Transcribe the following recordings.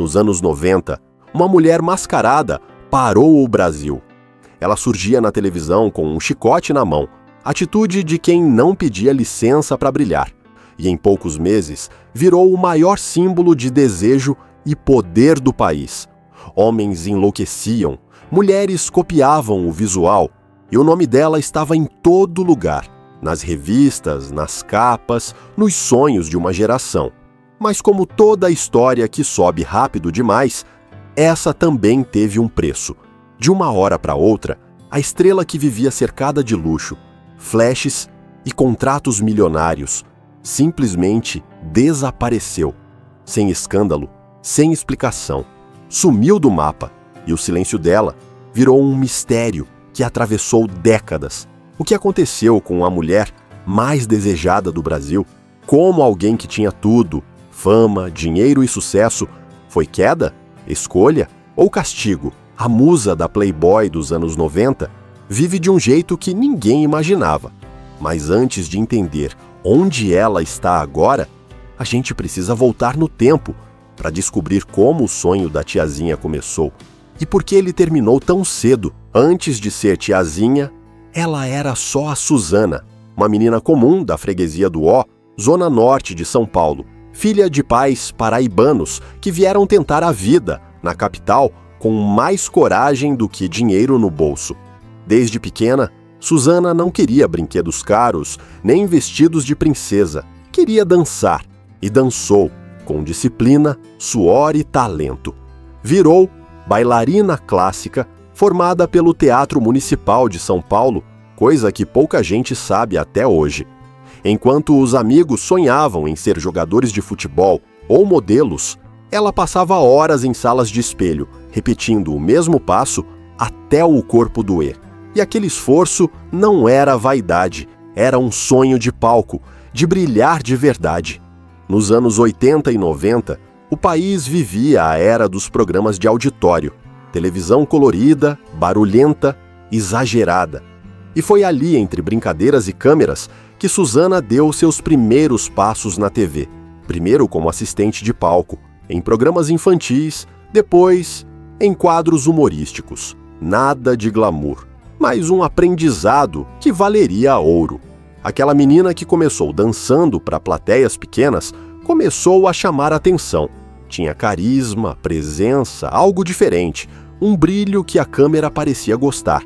Nos anos 90, uma mulher mascarada parou o Brasil. Ela surgia na televisão com um chicote na mão, atitude de quem não pedia licença para brilhar, e em poucos meses virou o maior símbolo de desejo e poder do país. Homens enlouqueciam, mulheres copiavam o visual, e o nome dela estava em todo lugar, nas revistas, nas capas, nos sonhos de uma geração. Mas como toda história que sobe rápido demais, essa também teve um preço. De uma hora para outra, a estrela que vivia cercada de luxo, flashes e contratos milionários simplesmente desapareceu. Sem escândalo, sem explicação. Sumiu do mapa e o silêncio dela virou um mistério que atravessou décadas. O que aconteceu com a mulher mais desejada do Brasil, como alguém que tinha tudo, fama, dinheiro e sucesso, foi queda, escolha ou castigo? A musa da Playboy dos anos 90 vive de um jeito que ninguém imaginava. Mas antes de entender onde ela está agora, a gente precisa voltar no tempo para descobrir como o sonho da tiazinha começou e por que ele terminou tão cedo. Antes de ser tiazinha, ela era só a Suzana, uma menina comum da freguesia do Ó, zona norte de São Paulo, filha de pais paraibanos que vieram tentar a vida na capital com mais coragem do que dinheiro no bolso. Desde pequena, Suzana não queria brinquedos caros nem vestidos de princesa. Queria dançar e dançou com disciplina, suor e talento. Virou bailarina clássica formada pelo Teatro Municipal de São Paulo, coisa que pouca gente sabe até hoje. Enquanto os amigos sonhavam em ser jogadores de futebol ou modelos, ela passava horas em salas de espelho, repetindo o mesmo passo até o corpo doer. E aquele esforço não era vaidade, era um sonho de palco, de brilhar de verdade. Nos anos 80 e 90, o país vivia a era dos programas de auditório, televisão colorida, barulhenta, exagerada. E foi ali, entre brincadeiras e câmeras, que Suzana deu seus primeiros passos na TV. Primeiro como assistente de palco, em programas infantis, depois em quadros humorísticos. Nada de glamour, mas um aprendizado que valeria ouro. Aquela menina que começou dançando para plateias pequenas começou a chamar atenção. Tinha carisma, presença, algo diferente, um brilho que a câmera parecia gostar.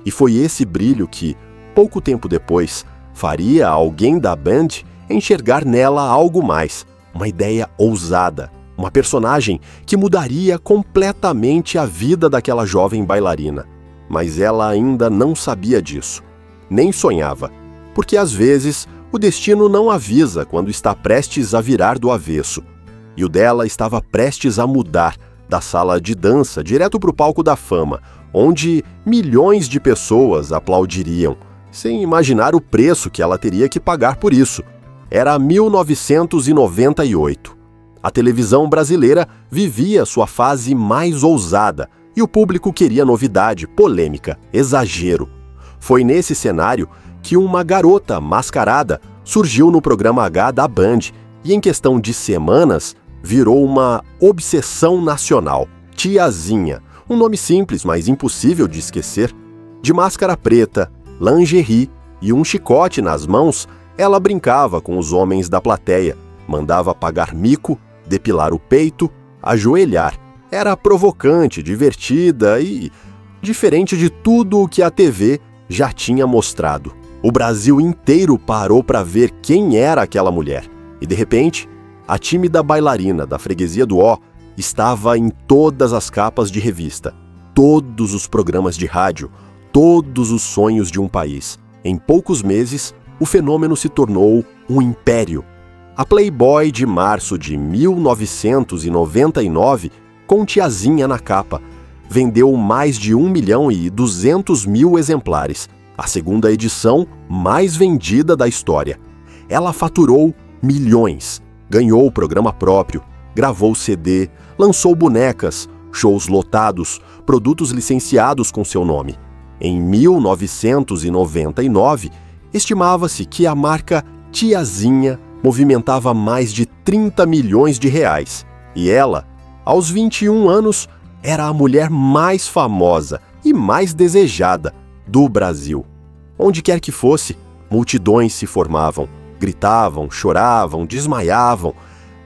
E foi esse brilho que, pouco tempo depois, faria alguém da Band enxergar nela algo mais, uma ideia ousada, uma personagem que mudaria completamente a vida daquela jovem bailarina. Mas ela ainda não sabia disso, nem sonhava, porque às vezes o destino não avisa quando está prestes a virar do avesso. E o dela estava prestes a mudar da sala de dança direto para o palco da fama, onde milhões de pessoas aplaudiriam, sem imaginar o preço que ela teria que pagar por isso. Era 1998. A televisão brasileira vivia sua fase mais ousada e o público queria novidade, polêmica, exagero. Foi nesse cenário que uma garota mascarada surgiu no programa H da Band e, em questão de semanas, virou uma obsessão nacional. Tiazinha, um nome simples, mas impossível de esquecer. De máscara preta, lingerie e um chicote nas mãos, ela brincava com os homens da plateia, mandava pagar mico, depilar o peito, ajoelhar. Era provocante, divertida e diferente de tudo o que a TV já tinha mostrado. O Brasil inteiro parou para ver quem era aquela mulher. E de repente, a tímida bailarina da freguesia do Ó estava em todas as capas de revista, todos os programas de rádio, todos os sonhos de um país. Em poucos meses, o fenômeno se tornou um império. A Playboy de março de 1999, com tiazinha na capa, vendeu mais de 1.200.000 exemplares, a segunda edição mais vendida da história. Ela faturou milhões, ganhou programa próprio, gravou CD, lançou bonecas, shows lotados, produtos licenciados com seu nome. Em 1999, estimava-se que a marca Tiazinha movimentava mais de 30 milhões de reais. E ela Aos 21 anos, era a mulher mais famosa e mais desejada do Brasil. Onde quer que fosse, multidões se formavam, gritavam, choravam, desmaiavam.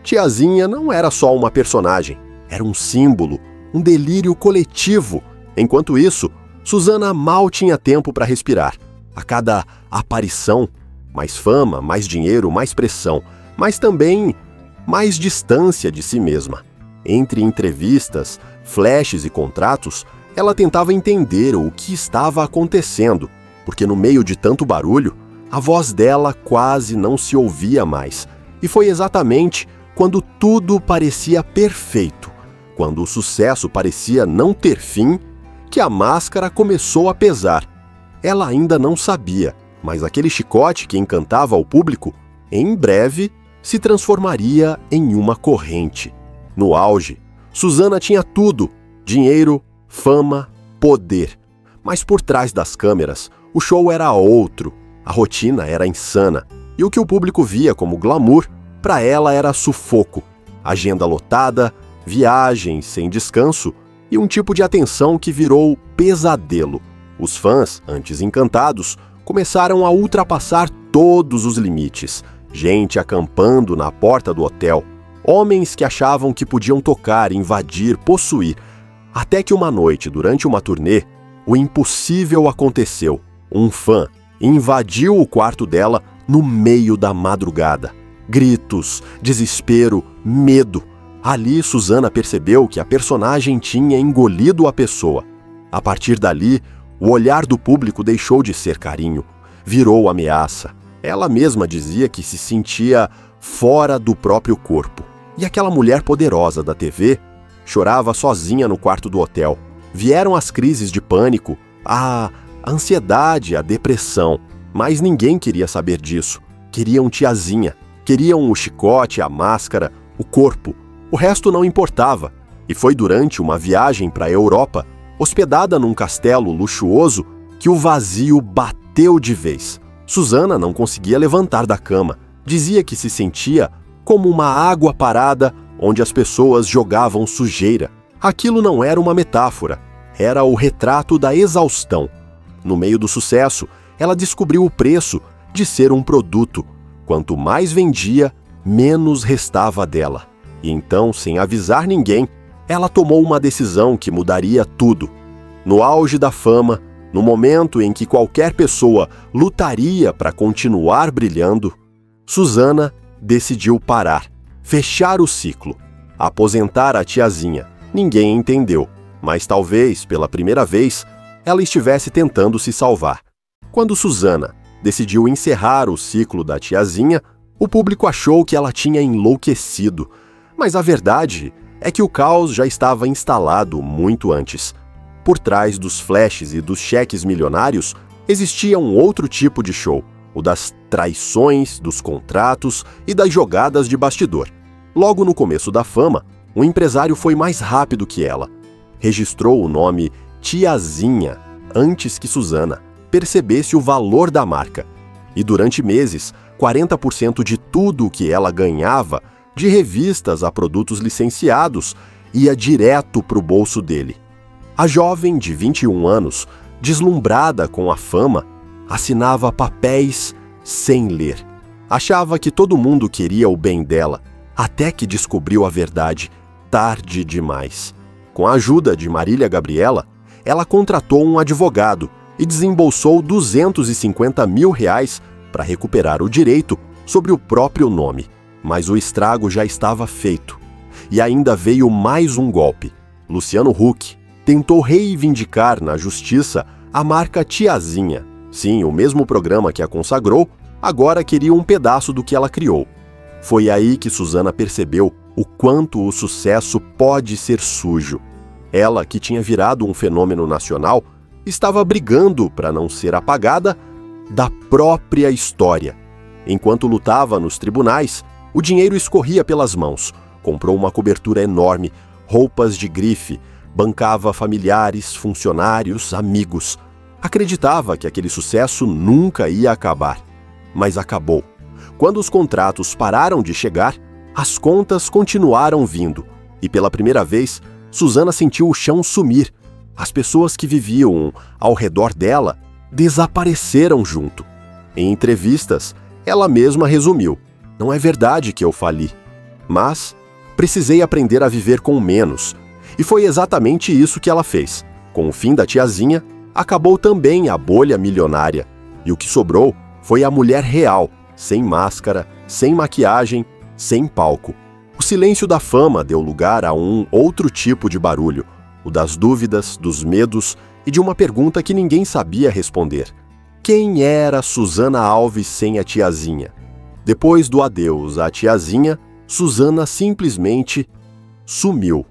Tiazinha não era só uma personagem, era um símbolo, um delírio coletivo. Enquanto isso, Suzana mal tinha tempo para respirar. A cada aparição, mais fama, mais dinheiro, mais pressão, mas também mais distância de si mesma. Entre entrevistas, flashes e contratos, ela tentava entender o que estava acontecendo, porque no meio de tanto barulho, a voz dela quase não se ouvia mais. E foi exatamente quando tudo parecia perfeito, quando o sucesso parecia não ter fim, que a máscara começou a pesar. Ela ainda não sabia, mas aquele chicote que encantava o público, em breve se transformaria em uma corrente. No auge, Suzana tinha tudo: dinheiro, fama, poder. Mas por trás das câmeras, o show era outro, a rotina era insana, e o que o público via como glamour, para ela era sufoco. Agenda lotada, viagens sem descanso e um tipo de atenção que virou pesadelo. Os fãs, antes encantados, começaram a ultrapassar todos os limites. Gente acampando na porta do hotel, homens que achavam que podiam tocar, invadir, possuir. Até que uma noite, durante uma turnê, o impossível aconteceu. Um fã invadiu o quarto dela no meio da madrugada. Gritos, desespero, medo. Ali, Suzana percebeu que a personagem tinha engolido a pessoa. A partir dali, o olhar do público deixou de ser carinho, virou ameaça. Ela mesma dizia que se sentia fora do próprio corpo. E aquela mulher poderosa da TV chorava sozinha no quarto do hotel. Vieram as crises de pânico, a ansiedade, a depressão. Mas ninguém queria saber disso. Queriam tiazinha, queriam o chicote, a máscara, o corpo. O resto não importava. E foi durante uma viagem para a Europa, hospedada num castelo luxuoso, que o vazio bateu de vez. Suzana não conseguia levantar da cama. Dizia que se sentia como uma água parada onde as pessoas jogavam sujeira. Aquilo não era uma metáfora, era o retrato da exaustão. No meio do sucesso, ela descobriu o preço de ser um produto. Quanto mais vendia, menos restava dela. E então, sem avisar ninguém, ela tomou uma decisão que mudaria tudo. No auge da fama, no momento em que qualquer pessoa lutaria para continuar brilhando, Suzana decidiu parar, fechar o ciclo, aposentar a tiazinha. Ninguém entendeu, mas talvez, pela primeira vez, ela estivesse tentando se salvar. Quando Suzana decidiu encerrar o ciclo da tiazinha, o público achou que ela tinha enlouquecido. Mas a verdade é que o caos já estava instalado muito antes. Por trás dos flashes e dos cheques milionários, existia um outro tipo de show, o das traições, dos contratos e das jogadas de bastidor. Logo no começo da fama, o empresário foi mais rápido que ela. Registrou o nome Tiazinha antes que Suzana percebesse o valor da marca. E durante meses, 40% de tudo o que ela ganhava, de revistas a produtos licenciados, ia direto para o bolso dele. A jovem de 21 anos, deslumbrada com a fama, assinava papéis sem ler. Achava que todo mundo queria o bem dela, até que descobriu a verdade tarde demais. Com a ajuda de Marília Gabriela, ela contratou um advogado e desembolsou R$250 mil para recuperar o direito sobre o próprio nome. Mas o estrago já estava feito. E ainda veio mais um golpe. Luciano Huck tentou reivindicar na justiça a marca Tiazinha. Sim, o mesmo programa que a consagrou, agora queria um pedaço do que ela criou. Foi aí que Suzana percebeu o quanto o sucesso pode ser sujo. Ela, que tinha virado um fenômeno nacional, estava brigando para não ser apagada da própria história. Enquanto lutava nos tribunais, o dinheiro escorria pelas mãos. Comprou uma cobertura enorme, roupas de grife, bancava familiares, funcionários, amigos. Acreditava que aquele sucesso nunca ia acabar. Mas acabou. Quando os contratos pararam de chegar, as contas continuaram vindo. E pela primeira vez, Suzana sentiu o chão sumir. As pessoas que viviam ao redor dela desapareceram junto. Em entrevistas, ela mesma resumiu: "Não é verdade que eu fali, mas precisei aprender a viver com menos." E foi exatamente isso que ela fez. Com o fim da tiazinha, acabou também a bolha milionária. E o que sobrou foi a mulher real, sem máscara, sem maquiagem, sem palco. O silêncio da fama deu lugar a um outro tipo de barulho, o das dúvidas, dos medos e de uma pergunta que ninguém sabia responder. Quem era Suzana Alves sem a tiazinha? Depois do adeus à tiazinha, Suzana simplesmente sumiu.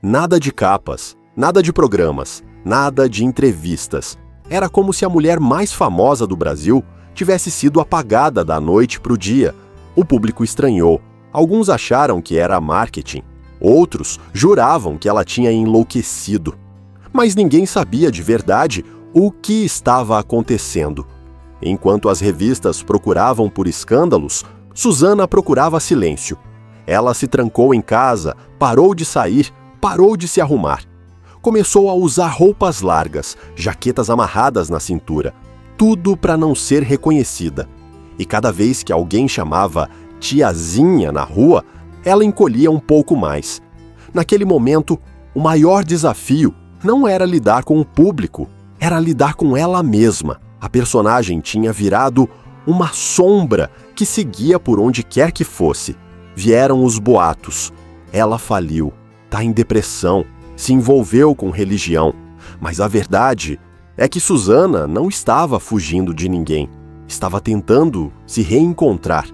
Nada de capas, nada de programas, nada de entrevistas. Era como se a mulher mais famosa do Brasil tivesse sido apagada da noite para o dia. O público estranhou. Alguns acharam que era marketing. Outros juravam que ela tinha enlouquecido. Mas ninguém sabia de verdade o que estava acontecendo. Enquanto as revistas procuravam por escândalos, Suzana procurava silêncio. Ela se trancou em casa, parou de sair, parou de se arrumar. Começou a usar roupas largas, jaquetas amarradas na cintura, tudo para não ser reconhecida. E cada vez que alguém chamava tiazinha na rua, ela encolhia um pouco mais. Naquele momento, o maior desafio não era lidar com o público, era lidar com ela mesma. A personagem tinha virado uma sombra que seguia por onde quer que fosse. Vieram os boatos. Ela faliu, está em depressão, se envolveu com religião. Mas a verdade é que Suzana não estava fugindo de ninguém. Estava tentando se reencontrar.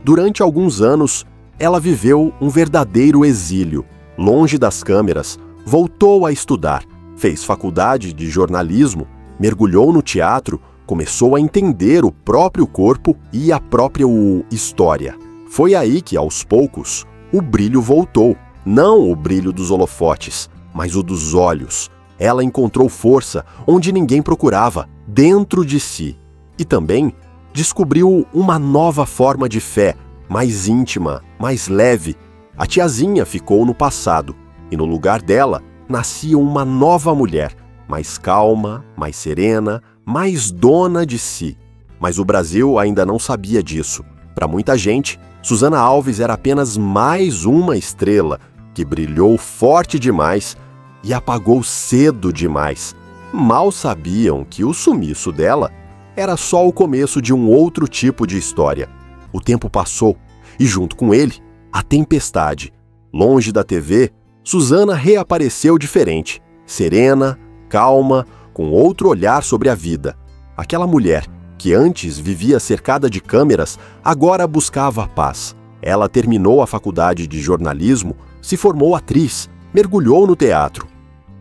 Durante alguns anos, ela viveu um verdadeiro exílio. Longe das câmeras, voltou a estudar, fez faculdade de jornalismo, mergulhou no teatro, começou a entender o próprio corpo e a própria história. Foi aí que, aos poucos, o brilho voltou. Não o brilho dos holofotes, mas o dos olhos. Ela encontrou força onde ninguém procurava, dentro de si. E também descobriu uma nova forma de fé, mais íntima, mais leve. A tiazinha ficou no passado, e no lugar dela nascia uma nova mulher, mais calma, mais serena, mais dona de si. Mas o Brasil ainda não sabia disso. Para muita gente, Suzana Alves era apenas mais uma estrela que brilhou forte demais e apagou cedo demais. Mal sabiam que o sumiço dela era só o começo de um outro tipo de história. O tempo passou e, junto com ele, a tempestade. Longe da TV, Suzana reapareceu diferente, serena, calma, com outro olhar sobre a vida. Aquela mulher que antes vivia cercada de câmeras, agora buscava a paz. Ela terminou a faculdade de jornalismo, se formou atriz, mergulhou no teatro.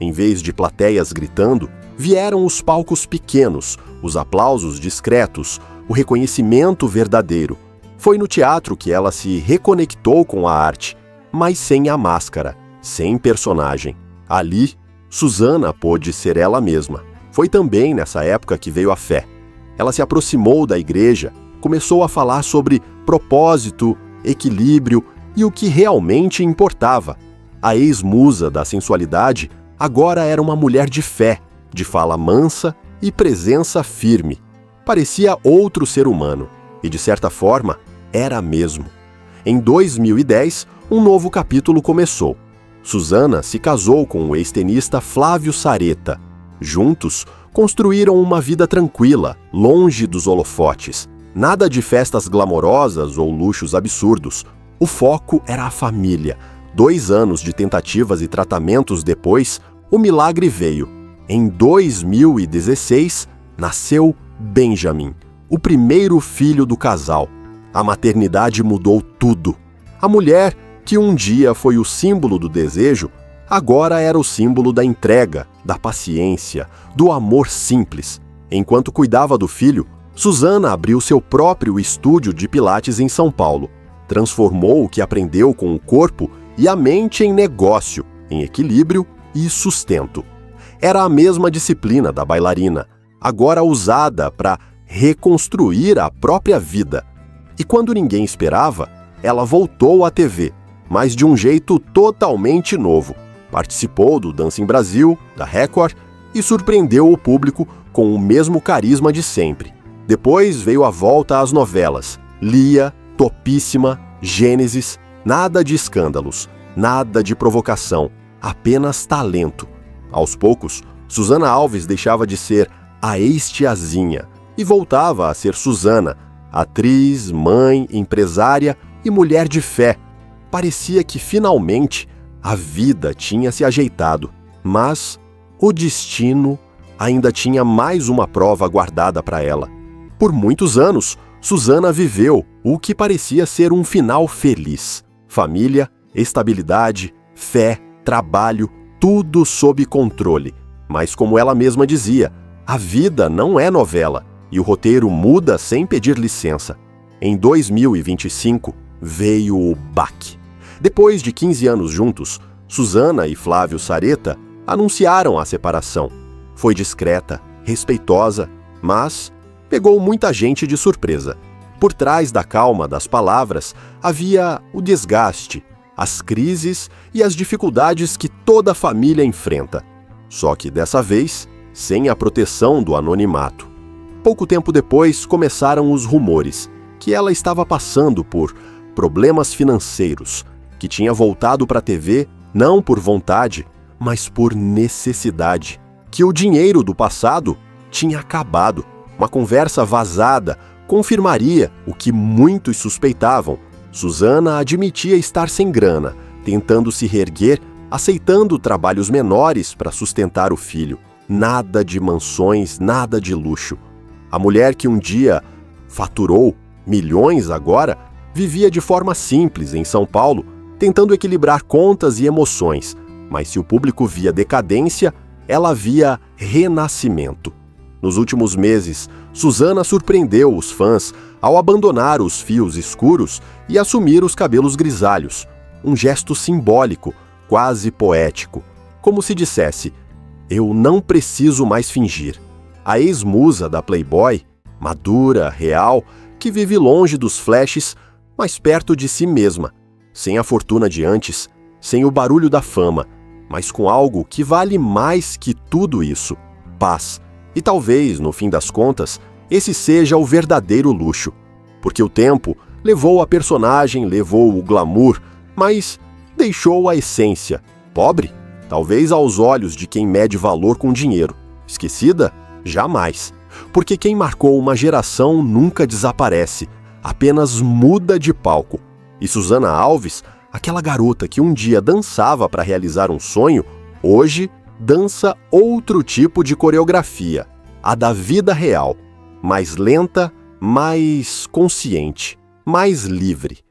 Em vez de plateias gritando, vieram os palcos pequenos, os aplausos discretos, o reconhecimento verdadeiro. Foi no teatro que ela se reconectou com a arte, mas sem a máscara, sem personagem. Ali, Suzana pôde ser ela mesma. Foi também nessa época que veio a fé. Ela se aproximou da igreja, começou a falar sobre propósito, equilíbrio e o que realmente importava. A ex-musa da sensualidade agora era uma mulher de fé, de fala mansa e presença firme. Parecia outro ser humano, e de certa forma, era mesmo. Em 2010, um novo capítulo começou. Suzana se casou com o ex-tenista Flávio Sareta. Juntos, construíram uma vida tranquila, longe dos holofotes. Nada de festas glamorosas ou luxos absurdos. O foco era a família. 2 anos de tentativas e tratamentos depois, o milagre veio. Em 2016, nasceu Benjamin, o primeiro filho do casal. A maternidade mudou tudo. A mulher, que um dia foi o símbolo do desejo, agora era o símbolo da entrega, da paciência, do amor simples. Enquanto cuidava do filho, Suzana abriu seu próprio estúdio de pilates em São Paulo. Transformou o que aprendeu com o corpo e a mente em negócio, em equilíbrio e sustento. Era a mesma disciplina da bailarina, agora usada para reconstruir a própria vida. E quando ninguém esperava, ela voltou à TV. mas de um jeito totalmente novo. Participou do Dança em Brasil, da Record, e surpreendeu o público com o mesmo carisma de sempre. Depois veio a volta às novelas. Lia, Topíssima, Gênesis, nada de escândalos, nada de provocação, apenas talento. Aos poucos, Susana Alves deixava de ser a ex-tiazinha e voltava a ser Susana, atriz, mãe, empresária e mulher de fé. Parecia que, finalmente, a vida tinha se ajeitado, mas o destino ainda tinha mais uma prova guardada para ela. Por muitos anos, Susana viveu o que parecia ser um final feliz. Família, estabilidade, fé, trabalho, tudo sob controle. Mas como ela mesma dizia, a vida não é novela e o roteiro muda sem pedir licença. Em 2025, veio o baque. Depois de 15 anos juntos, Susana e Flávio Sareta anunciaram a separação. Foi discreta, respeitosa, mas pegou muita gente de surpresa. Por trás da calma das palavras havia o desgaste, as crises e as dificuldades que toda família enfrenta. Só que dessa vez, sem a proteção do anonimato. Pouco tempo depois começaram os rumores que ela estava passando por problemas financeiros, que tinha voltado para a TV não por vontade, mas por necessidade, que o dinheiro do passado tinha acabado. Uma conversa vazada confirmaria o que muitos suspeitavam. Susana admitia estar sem grana, tentando se reerguer, aceitando trabalhos menores para sustentar o filho. Nada de mansões, nada de luxo. A mulher que um dia faturou milhões agora, vivia de forma simples em São Paulo, tentando equilibrar contas e emoções. Mas se o público via decadência, ela via renascimento. Nos últimos meses, Susana surpreendeu os fãs ao abandonar os fios escuros e assumir os cabelos grisalhos. Um gesto simbólico, quase poético. Como se dissesse, eu não preciso mais fingir. A ex-musa da Playboy, madura, real, que vive longe dos flashes, mas perto de si mesma, sem a fortuna de antes, sem o barulho da fama, mas com algo que vale mais que tudo isso, paz. E talvez, no fim das contas, esse seja o verdadeiro luxo. Porque o tempo levou a personagem, levou o glamour, mas deixou a essência. Pobre? Talvez aos olhos de quem mede valor com dinheiro. Esquecida? Jamais. Porque quem marcou uma geração nunca desaparece, apenas muda de palco. E Susana Alves, aquela garota que um dia dançava para realizar um sonho, hoje dança outro tipo de coreografia, a da vida real, mais lenta, mais consciente, mais livre.